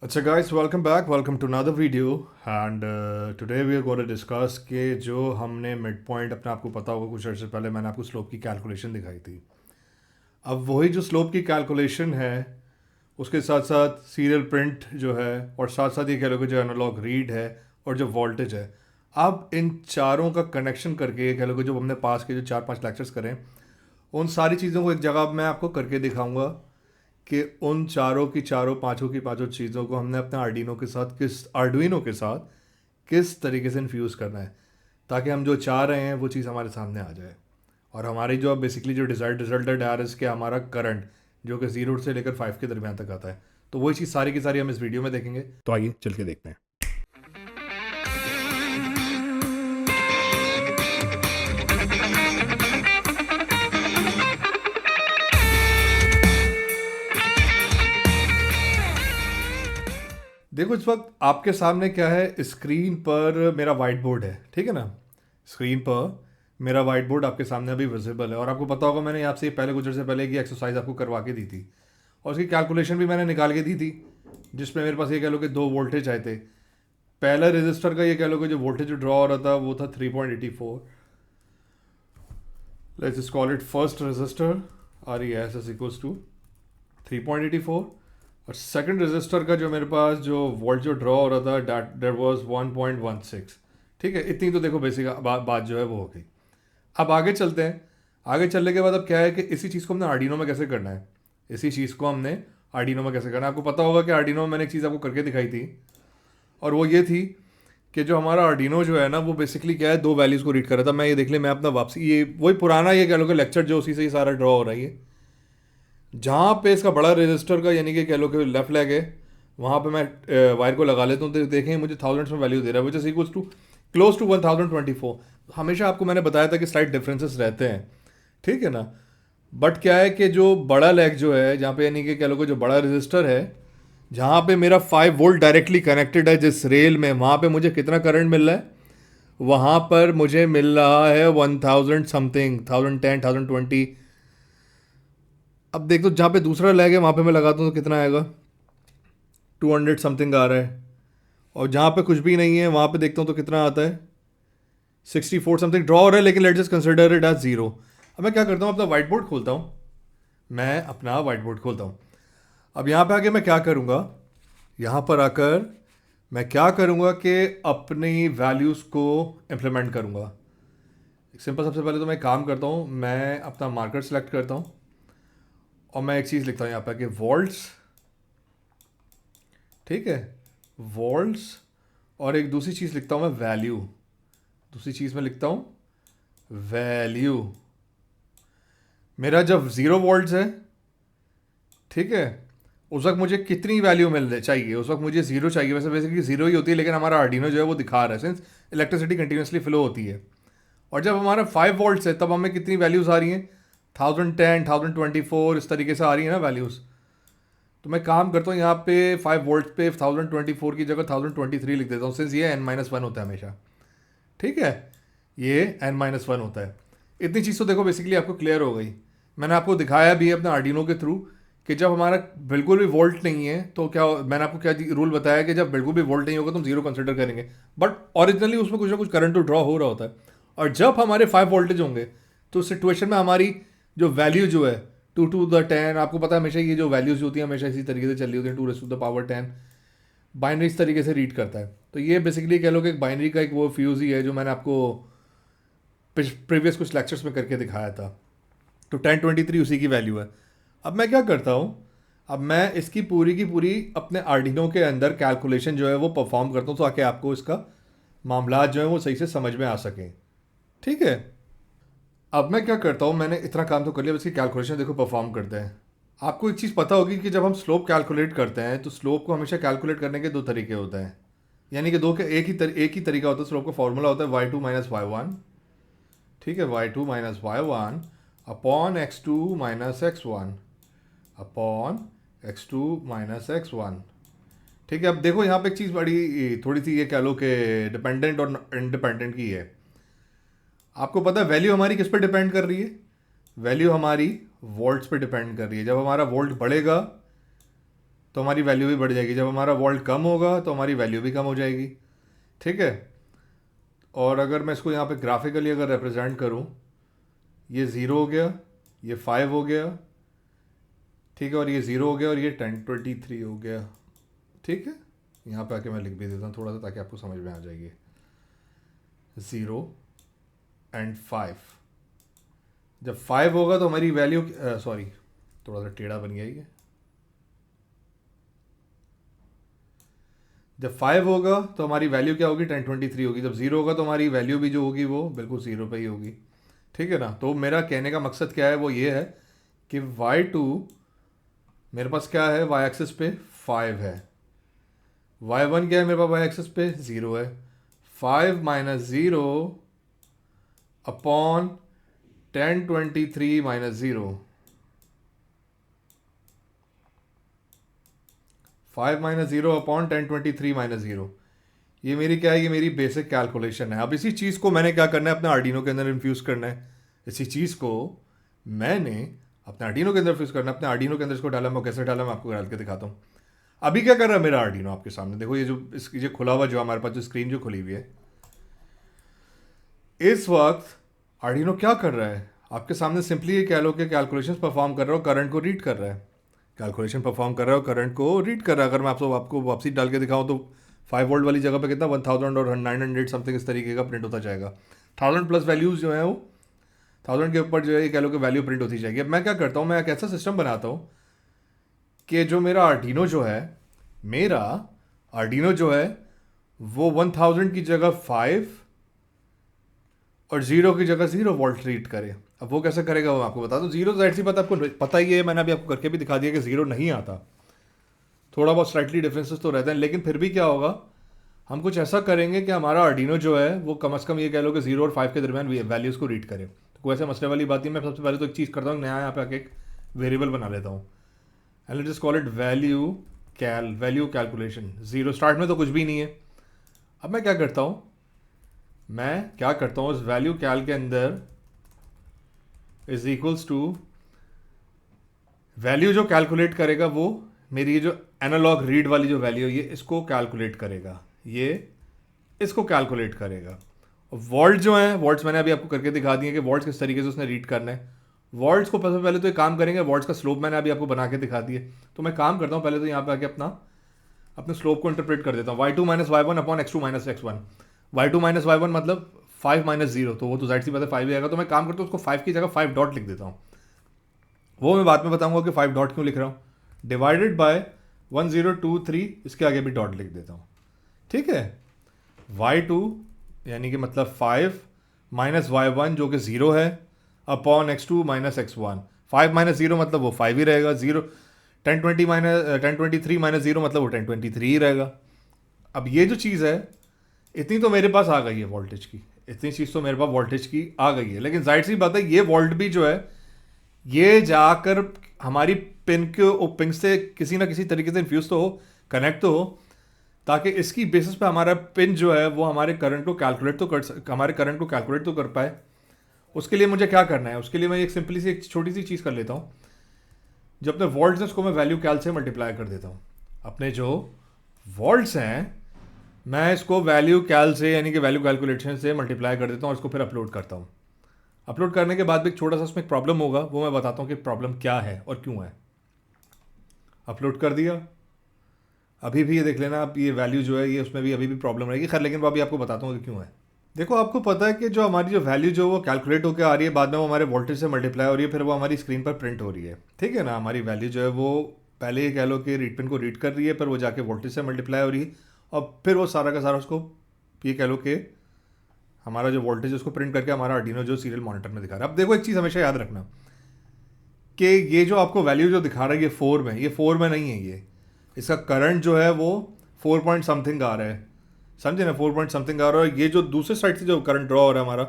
अच्छा guys, welcome back. Welcome to another video. And today we are going to discuss कि जो हमने mid point अपने आपको पता होगा कुछ अर्से पहले मैंने आपको स्लोप की कैलकुलेशन दिखाई थी. अब वही जो स्लोप की कैलकुलेशन है उसके साथ साथ सीरियल प्रिंट जो है और साथ साथ ये कह लो कि जो एनालॉग रीड है और जो वोल्टेज है, अब इन चारों का कनेक्शन करके ये कह लो कि जो हमने पास के जो 4-5 लेक्चर्स करें उन सारी चीज़ों को एक जगह मैं आपको करके दिखाऊंगा कि उन चारों की चारों पांचों की पांचों चीज़ों को हमने अपने आर्डिनो के साथ किस तरीके से इन्फ्यूज़ करना है ताकि हम जो चाह रहे हैं वो चीज़ हमारे सामने आ जाए और हमारी जो बेसिकली जो डिज़ायर्ड रिजल्ट है डायर के हमारा करंट जो कि 0 से लेकर 5 के दरमियान तक आता है. तो वही चीज़ सारी की सारी हम इस वीडियो में देखेंगे. तो आइए चल के देखते हैं. देखो इस वक्त आपके सामने क्या है, स्क्रीन पर मेरा वाइट बोर्ड है, ठीक है ना. स्क्रीन पर मेरा वाइट बोर्ड आपके सामने अभी विजिबल है और आपको पता होगा मैंने आपसे पहले कुछ देर से पहले की एक्सरसाइज आपको करवा के दी थी और उसकी कैलकुलेशन भी मैंने निकाल के दी थी जिसमें मेरे पास ये कह लो कि 2 वोल्टेज आए थे. पहला रजिस्टर का ये कह लो कि जो वोल्टेज ड्रॉ हो रहा था वो था 3.84. Let's just call it first register R E S is equals to 3.84 और सेकंड रजिस्टर का जो मेरे पास जो वोल्ट जो ड्रॉ हो रहा था दैट वाज 1.16. ठीक है, इतनी तो देखो बेसिक बात जो है वो हो गई. अब आगे चलते हैं. आगे चलने के बाद अब क्या है कि इसी चीज़ को हमने आर्डिनो में कैसे करना है. इसी चीज़ को हमने आर्डिनो में कैसे करना है. आपको पता होगा कि आर्डिनो में मैंने एक चीज़ आपको करके दिखाई थी और वो ये थी कि जो हमारा आर्डिनो जो है ना वो बेसिकली क्या है, 2 वैल्यूज़ को रीड कर रहा था. मैं ये देख ले, मैं अपना वापसी ये वही पुराना ये कह लो कि लेक्चर जो उसी से ही सारा ड्रॉ हो रहा है. जहाँ पे इसका बड़ा रजिस्टर का यानी कि कह लो कि लेफ्ट लेग है वहाँ पे मैं वायर को लगा लेता हूँ तो देखें मुझे थाउजेंड्स में वैल्यू दे रहा है which is equals to close to 1024. हमेशा आपको मैंने बताया था कि स्लाइट डिफरेंसेस रहते हैं, ठीक है ना. बट क्या है कि जो बड़ा लेग जो है जहाँ पे यानी कि कह लो कि जो बड़ा रजिस्टर है जहाँ पे मेरा 5 वोल्ट डायरेक्टली कनेक्टेड है जिस रेल में, वहाँ पे मुझे कितना करंट मिल रहा है, वहाँ पर मुझे मिल रहा है 1000 समथिंग, 1010, 1020. अब देख दो जहाँ पे दूसरा लैग है वहाँ पे मैं लगाता हूँ तो कितना आएगा, 200 समथिंग आ रहा है. और जहाँ पे कुछ भी नहीं है वहाँ पे देखता हूँ तो कितना आता है, 64 समथिंग ड्रॉ हो रहा है. लेकिन let's just consider it as 0. अब मैं क्या करता हूँ, अपना वाइट बोर्ड खोलता हूँ. मैं अपना वाइट बोर्ड खोलता हूँ. अब यहाँ पे आके मैं क्या करूँगा, यहाँ पर आकर मैं क्या करूँगा कि अपनी वैल्यूज़ को इम्प्लीमेंट करूँगा. सिंपल, सबसे पहले तो मैं काम करता हूँ, मैं अपना मार्कर सेलेक्ट करता हूँ और मैं एक चीज़ लिखता हूँ यहाँ पर कि वोल्ट्स, ठीक है, वोल्ट्स. और एक दूसरी चीज़ लिखता हूँ मैं वैल्यू. दूसरी चीज़ मैं लिखता हूँ वैल्यू. मेरा जब 0 वोल्ट्स है, ठीक है, उस वक्त मुझे कितनी वैल्यू मिलने चाहिए, उस वक्त मुझे 0 चाहिए. वैसे बेसिकली 0 ही होती है लेकिन हमारा आर्डिनो जो है वो दिखा रहा है सिंस इलेक्ट्रिसिटी कंटिन्यूसली फ्लो होती है. और जब हमारा 5 वोल्ट्स है तब हमें कितनी वैल्यूज़ आ रही हैं, 1010, 1024 इस तरीके से आ रही है ना वैल्यूज़. तो मैं काम करता हूँ यहाँ पे 5 वोल्ट पे 1024 की जगह 1023 लिख देता हूँ सिंस ये n-1 होता है हमेशा, ठीक है, ये n-1 होता है. इतनी चीज़ तो देखो बेसिकली आपको क्लियर हो गई. मैंने आपको दिखाया भी है अपने आर्डिनो के थ्रू कि जब हमारा बिल्कुल भी वोल्ट नहीं है तो क्या, मैंने आपको क्या रूल बताया कि जब बिल्कुल भी वोल्ट नहीं होगा तो हम 0 कंसिडर करेंगे. बट ओरिजिनली उसमें कुछ ना कुछ करंट तो ड्रॉ हो रहा होता है. और जब हमारे 5 वोल्टेज होंगे तो उस सिचुएशन में हमारी जो वैल्यू जो है 2 to the 10, आपको पता है हमेशा ये जो वैल्यूज़ होती हैं हमेशा इसी तरीके से चली होती हैं, 2 to the power 10 बाइनरी इस तरीके से रीड करता है. तो ये बेसिकली कह लो कि एक बाइनरी का एक वो फ्यूज़ ही है जो मैंने आपको प्रीवियस कुछ लेक्चर्स में करके दिखाया था. तो 1023 उसी की वैल्यू है. अब मैं क्या करता हूँ, अब मैं इसकी पूरी की पूरी अपने आर्डिनो के अंदर कैलकुलेशन जो है वो परफॉर्म करता हूँ ताकि आपको इसका मामला जो है वो सही से समझ में आ सकें, ठीक है. अब मैं क्या करता हूँ, मैंने इतना काम तो कर लिया, अब इसकी कैलकुलेशन देखो परफॉर्म करते हैं. आपको एक चीज़ पता होगी कि जब हम स्लोप कैलकुलेट करते हैं तो स्लोप को हमेशा कैलकुलेट करने के 2 तरीके होते हैं. यानी कि एक ही तरीका होता है. स्लोप का फॉर्मूला होता है y2 माइनस y1, ठीक है, y2 minus y1 upon x2 minus x1 upon x2 minus x1. ठीक है. अब देखो यहाँ पे एक चीज़ बड़ी थोड़ी सी ये कह लो कि डिपेंडेंट और इंडिपेंडेंट की है. आपको पता है वैल्यू हमारी किस पर डिपेंड कर रही है, वैल्यू हमारी वोल्ट्स पे डिपेंड कर रही है. जब हमारा वोल्ट बढ़ेगा तो हमारी वैल्यू भी बढ़ जाएगी। जब हमारा वोल्ट कम होगा तो हमारी वैल्यू भी कम हो जाएगी। ठीक है। और अगर मैं इसको यहाँ पे ग्राफिकली अगर रिप्रेजेंट करूँ, ये 0 हो गया, ये 5 हो गया, ठीक है, और ये 0 हो गया, और ये 1023 हो गया। ठीक है, यहाँ पे आके मैं लिख भी देता हूँ थोड़ा सा ताकि आपको समझ में आ जाएगी। 0 एंड 5, जब 5 होगा तो हमारी वैल्यू, सॉरी थोड़ा सा टेढ़ा बन गया ये। जब 5 होगा तो हमारी वैल्यू क्या होगी, 1023 होगी। जब 0 होगा तो हमारी वैल्यू भी जो होगी वो बिल्कुल 0 पे ही होगी। ठीक है ना। तो मेरा कहने का मकसद क्या है, वो ये है कि y2 मेरे पास क्या है, y एक्सिस पे 5 है, y1 क्या है मेरे पास, y एक्सिस पे 0 है। 5 minus 0 upon 1023 minus 0, 5 minus 0 upon 1023 minus 0, ये मेरी क्या है, ये मेरी बेसिक कैलकुलेशन है। अब इसी चीज़ को मैंने क्या करना है, अपने आर्डिनो के अंदर इन्फ्यूज़ करना है। इसी चीज़ को मैंने अपने आर्डिनो के अंदर इन्फ्यूज़ करना है। अपने आर्डिनो के अंदर इसको डाला, मैं कैसे डाला मैं आपको डाल के दिखाता हूँ। अभी क्या कर रहा है मेरा आर्डिनो आपके सामने, देखो ये जो इसकी जो खुला हुआ, जो हमारे पास जो स्क्रीन जो खुली हुई है, इस वक्त आर्डिनो क्या कर रहा है आपके सामने, सिंपली ये कह लो कि कैलकुलेशन परफॉर्म कर रहा हो, करंट को रीड कर रहा है। कैलकुलेशन परफॉर्म कर रहा है और करंट को रीड कर रहा है। अगर मैं आपको वापसी डाल के दिखाऊं तो 5 वोल्ट वाली जगह पे कितना 1000 और 900 समथिंग इस तरीके का प्रिंट होता जाएगा। 1000 प्लस वैल्यूज़ जो है वो 1000 के ऊपर जो है कह लो कि वैल्यू प्रिंट होती जाएगी। अब मैं क्या करता हूँ, मैं एक ऐसा सिस्टम बनाता हूँ कि जो मेरा आर्डिनो जो है वो 1000 की जगह 5 और 0 की जगह 0 वोल्ट रीड करे। अब वो कैसे करेगा वो आपको बता दूं। 0 जाहिर सी बात आपको पता ही है, मैंने अभी आपको करके भी दिखा दिया कि 0 नहीं आता, थोड़ा बहुत स्लाइटली डिफरेंसेस तो रहते हैं, लेकिन फिर भी क्या होगा, हम कुछ ऐसा करेंगे कि हमारा आर्डिनो जो है वो कम से कम ये कह लो कि 0 और 5 के दरमियान वैल्यूज़ को रीड करे। तो कोई ऐसे मसले वाली बात नहीं। मैं सबसे पहले तो एक चीज़ करता हूँ, नया यहाँ पे आके एक वेरिएबल बना लेता हूँ, and let's just call it value calculation. 0 start में तो कुछ भी नहीं है। अब मैं क्या करता हूँ, इस वैल्यू कैल के अंदर इज इक्वल्स टू वैल्यू जो कैलकुलेट करेगा वो मेरी ये जो एनालॉग रीड वाली जो वैल्यू है, ये इसको कैलकुलेट करेगा, ये इसको कैलकुलेट करेगा। वोल्ट जो है, वोल्ट्स मैंने अभी आपको करके दिखा दिए कि वोल्ट्स किस तरीके से उसने रीड करना है। वोल्ट्स को सबसे पहले तो एक काम करेंगे, वोल्ट्स का स्लोप मैंने अभी आपको बना के दिखा दिए। तो मैं काम करता हूँ, पहले तो यहाँ पे आके अपने स्लोप को इंटरप्रेट कर देता हूँ। y2 minus y1 upon x2 minus x1। y2 minus y1 मतलब 5 माइनस 0, तो वो तो जाहिर सी बात है 5 ही आएगा। तो मैं काम करता हूँ, उसको 5 की जगह 5 डॉट लिख देता हूँ। वो मैं बाद में बताऊंगा कि 5 डॉट क्यों लिख रहा हूँ। डिवाइडेड बाय 1023, इसके आगे भी डॉट लिख देता हूँ। ठीक है। y2 यानी कि मतलब 5 माइनस y1 जो कि 0 है, upon x2 minus x1। 5 minus 0 मतलब वो 5 ही रहेगा। 1023 माइनस 0 मतलब वो 1023 ही रहेगा। अब ये जो चीज़ है, इतनी तो मेरे पास आ गई है वोल्टेज की, इतनी चीज़ तो मेरे पास वोल्टेज की आ गई है। लेकिन जाहिर सी बात है ये वोल्ट भी जो है ये जाकर हमारी पिन से किसी ना किसी तरीके से इन्फ्यूज तो हो, कनेक्ट तो हो, ताकि इसकी बेसिस पे हमारा पिन जो है वो हमारे करंट को कैलकुलेट तो कर पाए। उसके लिए मुझे क्या करना है, उसके लिए मैं एक सिंपली सी एक छोटी सी चीज़ कर लेता हूँ। जो अपने वोल्ट्स हैं उसको मैं वैल्यू कैल से मल्टीप्लाई कर देता हूँ। अपने जो वोल्ट्स हैं मैं इसको वैल्यू कैल से यानी कि वैल्यू कैलकुलेशन से मल्टीप्लाई कर देता हूँ और इसको फिर अपलोड करता हूँ। अपलोड करने के बाद भी एक छोटा सा उसमें एक प्रॉब्लम होगा, वो मैं बताता हूँ कि प्रॉब्लम क्या है और क्यों है। अपलोड कर दिया, अभी भी ये देख लेना आप, ये वैल्यू जो है ये उसमें भी अभी भी प्रॉब्लम रहेगी। खैर लेकिन वो अभी आपको बताता हूँ कि क्यों है। देखो आपको पता है कि जो हमारी जो वैल्यू जो वो कैलकुलेट होकर आ रही है, बाद में वो हमारे वोल्टेज से मल्टीप्लाई हो रही है, फिर वो हमारी स्क्रीन पर प्रिंट हो रही है। ठीक है ना। हमारी वैल्यू जो है वो पहले ये कह लो कि रीड पिन को रीड कर रही है, फिर वो जाके वोल्टेज से मल्टीप्लाई हो रही है, और फिर वो सारा का सारा उसको ये कह लो कि हमारा जो वोल्टेज है उसको प्रिंट करके हमारा आर्डिनो जो सीरियल मॉनिटर में दिखा रहा है। अब देखो एक चीज़ हमेशा याद रखना कि ये जो आपको वैल्यू जो दिखा रहा है ये 4 में नहीं है। ये इसका करंट जो है वो 4 पॉइंट समथिंग आ रहा है, समझे ना, 4 पॉइंट समथिंग आ रहा है। ये जो दूसरे साइड से जो करंट ड्रॉ हो रहा है हमारा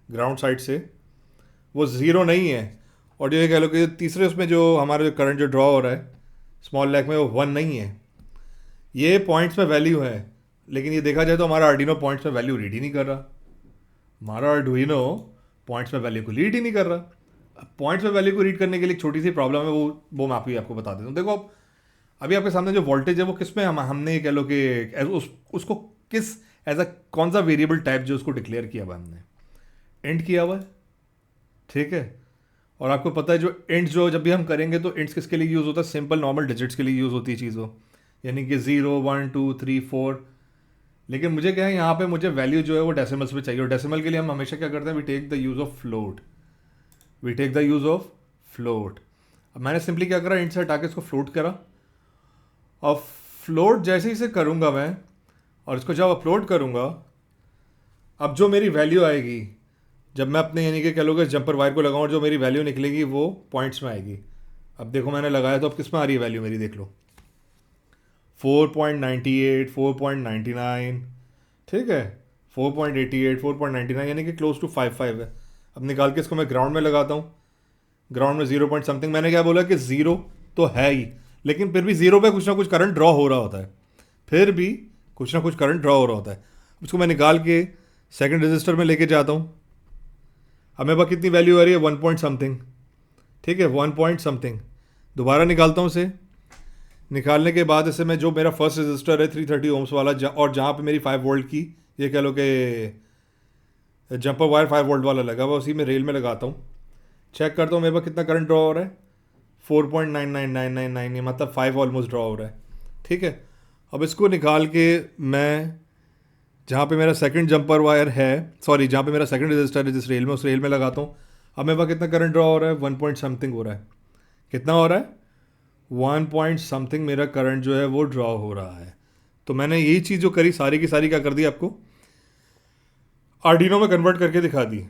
ग्राउंड साइड से, वो 0 नहीं है। और जो ये कह लो कि तीसरे उसमें जो हमारा जो करंट जो ड्रॉ हो रहा है स्मॉल लैग में, वो 1 नहीं है। ये पॉइंट्स में वैल्यू है, लेकिन ये देखा जाए तो हमारा आर्डिनो पॉइंट्स में वैल्यू रीड ही नहीं कर रहा। हमारा आर्डुइनो पॉइंट्स में वैल्यू को रीड ही नहीं कर रहा। पॉइंट्स में वैल्यू को रीड करने के लिए एक छोटी सी प्रॉब्लम है, वो मैं आपको बता देता हूँ। देखो अभी आपके सामने जो वोल्टेज है वो किस में हमने ये कह लो कि उसको किस एज अ कौन सा वेरिएबल टाइप जो उसको डिक्लेयर किया हुआ हमने, इंट किया हुआ है, ठीक है। और आपको पता है जो इंट जो जब भी हम करेंगे तो इंट्स किसके लिए यूज़ होता है, सिंपल नॉर्मल डिजिट्स के लिए यूज़ होती है चीज़ों, यानी कि 0 1 2 3 4। लेकिन मुझे क्या है यहाँ पे मुझे वैल्यू जो है वो डेसिमल्स में चाहिए, और डेसिमल के लिए हम हमेशा क्या करते हैं, we take the use of float, we take the use of float. अब मैंने सिंपली क्या करा, इंट से हटा के इसको फ्लोट करा, और फ्लोट जैसे ही इसे करूँगा मैं और इसको जब अपलोड करूँगा, अब जो मेरी वैल्यू आएगी जब मैं अपने यानी कि कह लो कि जंपर वायर को लगाऊँ और जो मेरी वैल्यू निकलेगी वो पॉइंट्स में आएगी। अब देखो मैंने लगाया तो अब किस में आ रही है वैल्यू मेरी, देख लो 4.98 4.99, ठीक है, 4.88 4.99 यानी कि क्लोज टू 55 है। अब निकाल के इसको मैं ग्राउंड में लगाता हूँ, ग्राउंड में 0 पॉइंट समथिंग, मैंने क्या बोला कि 0 तो है ही, लेकिन फिर भी 0 पे कुछ ना कुछ करंट ड्रॉ हो रहा होता है, फिर भी कुछ ना कुछ करंट ड्रॉ हो रहा होता है। उसको मैं निकाल के सेकंड रजिस्टर में लेके जाता हूँ। अब मेरे पास कितनी वैल्यू आ रही है, 1 पॉइंट समथिंग, ठीक है, 1 पॉइंट समथिंग। दोबारा निकालता हूँ इसे, निकालने के बाद इसे मैं जो मेरा फर्स्ट रजिस्टर है 330 ओम्स वाला और जहाँ पे मेरी 5 वोल्ट की ये कह लो कि जंपर वायर 5 वोल्ट वाला लगा हुआ, उसी में रेल में लगाता हूँ, चेक करता हूँ मेरे पास कितना करंट ड्रॉ हो रहा है, 4.99999, मतलब 5 ऑलमोस्ट ड्रॉ हो रहा है, ठीक है। अब इसको निकाल के मैं जहाँ पे मेरा सेकंड जंपर वायर है, सॉरी जहाँ पे मेरा सेकंड रजिस्टर है जिस रेल में, उस रेल में लगाता हूँ। अब मेरे पास कितना करंट ड्रॉ हो रहा है, 1 पॉइंट समथिंग हो रहा है। कितना हो रहा है, 1 पॉइंट समथिंग मेरा करंट जो है वो ड्रॉ हो रहा है। तो मैंने यही चीज़ जो करी सारी की सारी क्या कर दी, आपको आर्डिनो में कन्वर्ट करके दिखा दी।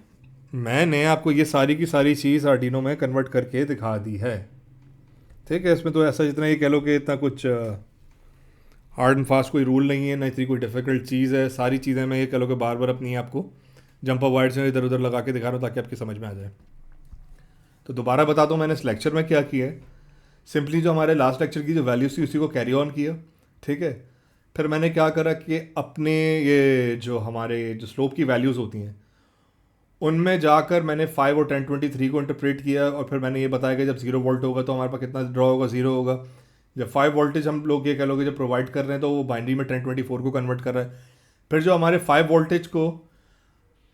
मैंने आपको ये सारी की सारी चीज़ आर्डिनो में कन्वर्ट करके दिखा दी है, ठीक है। इसमें तो ऐसा जितना ये कह लो कि इतना कुछ हार्ड एंड फास्ट कोई रूल नहीं है, ना इतनी कोई डिफ़िकल्ट चीज़ है। सारी चीज़ें मैं ये कह लो कि बार बार अपनी आपको जंपर वायर से इधर उधर लगा के दिखा रहा हूँ ताकि आपकी समझ में आ जाए। तो दोबारा बता दूँ मैंने इस लेक्चर में क्या किया है, सिंपली जो हमारे लास्ट लेक्चर की जो वैल्यूज़ थी उसी को कैरी ऑन किया, ठीक है। फिर मैंने क्या करा कि अपने ये जो हमारे जो स्लोप की वैल्यूज़ होती हैं उनमें जाकर मैंने 5 और 1023 को इंटरप्रेट किया, और फिर मैंने ये बताया कि जब 0 वोल्ट होगा तो हमारे पास कितना ड्रॉ होगा, 0 होगा। जब 5 वोल्टेज हम लोग ये कह लोगे जब प्रोवाइड कर रहे हैं तो वो बाइनरी में 1024 को कन्वर्ट कर रहा है। फिर जो हमारे 5 वोल्टेज को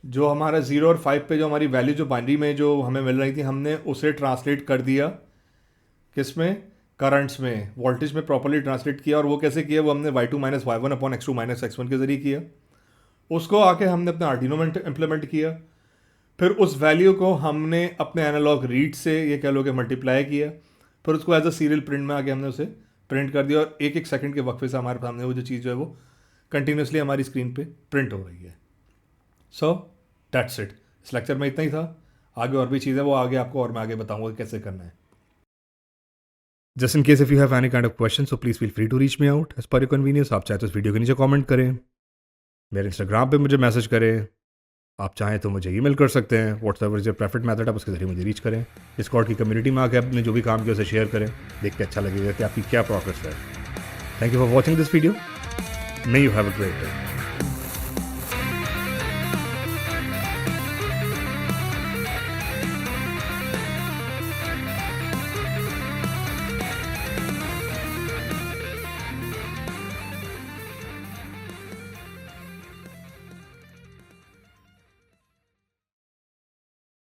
जो हमारा 0 और 5 पे जो हमारी वैल्यू जो बाइनरी में जो हमें मिल रही थी हमने उसे ट्रांसलेट कर दिया किस में, करंट्स में, वोल्टेज में प्रॉपर्ली ट्रांसलेट किया। और वो कैसे किया, वो हमने y2 - y1 upon x2 - x1 के ज़रिए किया। उसको आके हमने अपने आर्डिनो में इम्प्लीमेंट किया। फिर उस वैल्यू को हमने अपने एनालॉग रीड से ये कह लो कि मल्टीप्लाई किया। फिर उसको एज अ सीरियल प्रिंट में आके हमने उसे प्रिंट कर दिया, और एक एक सेकंड के वक्फे से हमारे सामने वो जो चीज़ जो है वो कंटिन्यूसली हमारी स्क्रीन पे प्रिंट हो रही है। सो दैट्स इट, इस लेक्चर में इतना ही था। आगे और भी चीज़ें वो आगे आपको और मैं आगे बताऊंगा कि कैसे करना है। Just in case if you have any kind of question so please feel free to reach me out as per your convenience. आप चाहे तो इस वीडियो के नीचे कॉमेंट करें, मेरे इंस्टाग्राम पे मुझे मैसेज करें, आप चाहें तो मुझे ईमेल कर सकते हैं, whatsoever is your preferred method, आप उसके जरिए मुझे रीच करें। डिस्कॉर्ड की कम्युनिटी में आके आपने जो भी काम किया उसे शेयर करें, देख के अच्छा लगेगा कि आपकी क्या प्रोग्रेस है। Thank you for watching this video, may you have a great day.